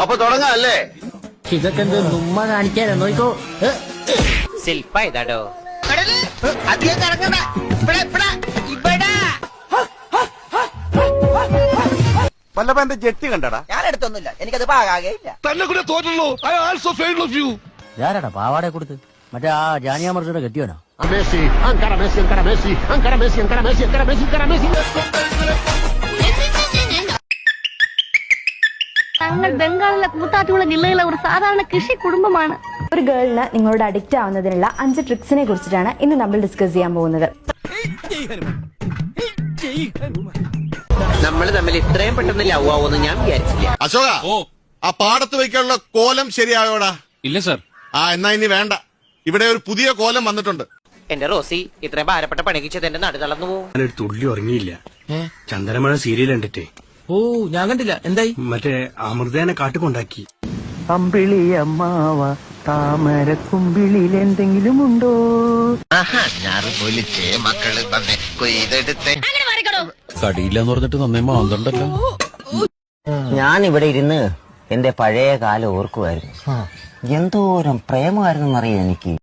അപ്പൊ തുടങ്ങാം അല്ലേ? ഇതൊക്കെ എന്ത് നുമ്മ കാണിക്കാനോ? നോക്കോ ശില്പ ഇതാടോ. വല്ലപ്പോ എന്റെ ജെട്ടി കണ്ടടാ? ഞാൻ എടുത്തൊന്നുമില്ല, എനിക്കത് പാകാകയില്ല. തന്നെ കൂടെ തോറ്റല്ലോ. I also fail of you. ഞാനാടാ പാവാടെ കൊടുത്ത് മറ്റേ ആ ജാനിയാമർജിയുടെ കെട്ടിയോനാ. ഞങ്ങൾ ബംഗാളിലെ കൂത്താറ്റുകുളം ജില്ലയിലെ ഒരു സാധാരണ കൃഷി കുടുംബമാണ്. ഒരു ഗേളിന് നിങ്ങളോട് അഡിക്റ്റ് ആവുന്നതിനുള്ള 5 ട്രിക്സിനെ കുറിച്ചിട്ടാണ് ഇന്ന് നമ്മൾ ഡിസ്കസ് ചെയ്യാൻ പോകുന്നത്. നമ്മൾ തമ്മിൽ ഇത്രയും പെട്ടെന്ന് ലവ് ആവുമെന്ന് ഞാൻ വിചാരിച്ചില്ല. അശോക, ആ പാടത്ത് വയ്ക്കാനുള്ള കോലം ശരിയായോടാ? ഇല്ല സർ. എന്നാ ഇനി വേണ്ട. ഇവിടെ ഒരു പുതിയ കോലം വന്നിട്ടുണ്ട്. എന്റെ റോസി, ഇത്രയും ഭാരപ്പെട്ട പണിക്കിച്ചത് എന്റെ നടു തളർന്നു പോവും. ഞാനൊരു തുള്ളി ഉറങ്ങിയില്ല. ചന്ദനമഴ സീരിയൽ കണ്ടിട്ടേ. ഓ ഞാൻ കണ്ടില്ല. എന്തായി? മറ്റേ അമൃതേനെ കാട്ടുകൊണ്ടാക്കി. അമ്പിളി അമ്മാവ താമര കുമ്പിളിൽ എന്തെങ്കിലും ഉണ്ടോ? കടിയില്ലെന്ന് പറഞ്ഞിട്ട് നന്നേ മാന്തണ്ടല്ലോ. ഞാൻ ഇവിടെ ഇരുന്ന് എന്റെ പഴയ കാലം ഓർക്കുമായിരുന്നു. എന്തോരം പ്രേമമായിരുന്നെന്നറിയാം എനിക്ക്.